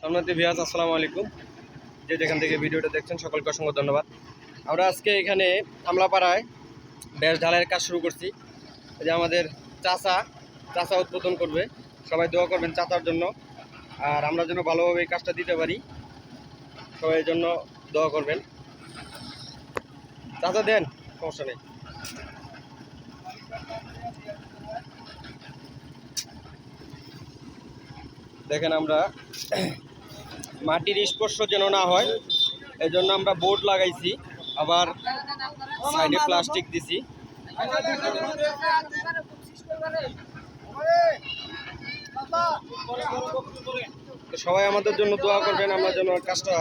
সম্মানিত ভিউয়ার্স, আসসালামু আলাইকুম। যেখান থেকে ভিডিওটা দেখছেন সকলকে অসংখ্য ধন্যবাদ। আমরা আজকে এখানে আমলাপাড়ায় ব্যাস ঢালাইয়ের কাজ শুরু করছি। এই যে আমাদের চাচা উদ্বোধন করবে। সবাই দোয়া করবেন চাচার জন্য, আর আমরা যেন ভালোভাবে এই কাজটা দিতে পারি, সবাই জন্য দোয়া করবেন। চাচা দেন, সমস্যা নেই। দেখেন, আমরা মাটির স্পর্শ যেন না হয় এই জন্য আমরা বোর্ড লাগাইছি, আবার সাইডে প্লাস্টিক দিছি। সবাই আমাদের জন্য দোয়া করবেন, আমরা যেন কাজটা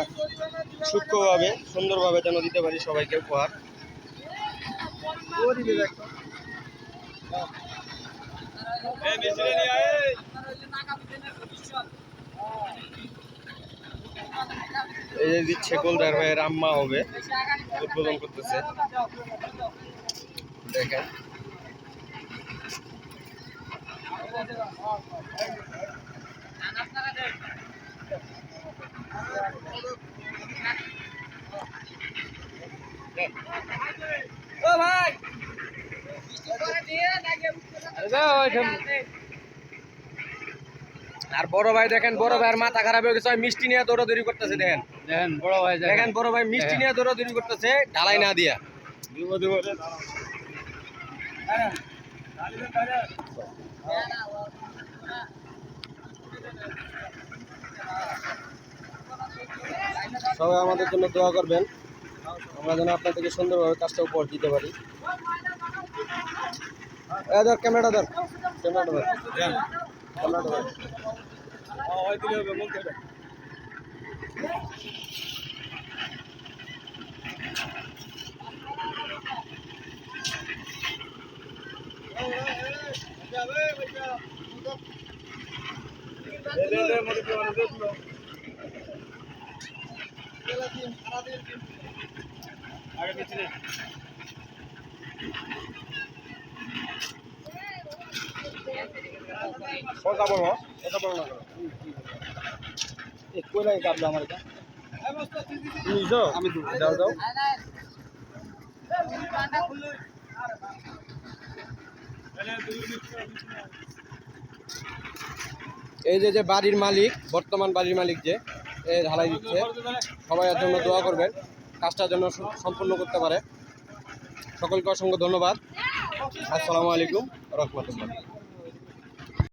সূক্ষ্মভাবে সুন্দরভাবে যেন দিতে পারি সবাইকে উপহার। এই যে দিচ্ছে গোলদার ভাইয়ের আম্মা হবে, উদ্বোধন করতেছে। দেখেন, ও ভাই আর বড় ভাই দেখেন, বড় ভাইয়ের মাথা খারাপ হয়ে গেছে, মিষ্টি নিয়ে দৌড়াদৌড়ি করতেছে। দেখেন বড় ভাই, দেখেন বড় ভাই মিষ্টি নিয়ে দৌড়াদৌড়ি করতেছে, ঢালাই না দিয়া। সবাই আমাদের জন্য দোয়া করবেন, আমরা যেন আপনাদেরকে সুন্দরভাবে কাজটা উপহার দিতে পারি। ক্যামেরাটা ধর, ক্যামেরাটা ধর, ক্যামেরাটা ধর। আমি দাও দাও। এই যে বাড়ির মালিক, বর্তমান বাড়ির মালিক যে ঢালাই দিচ্ছে, সবাই এর জন্য দোয়া করবেন, কাজটা যেন সম্পূর্ণ করতে পারে। সকলকে অসংখ্য ধন্যবাদ। আসসালামু আলাইকুম রহমতুল্লাহ।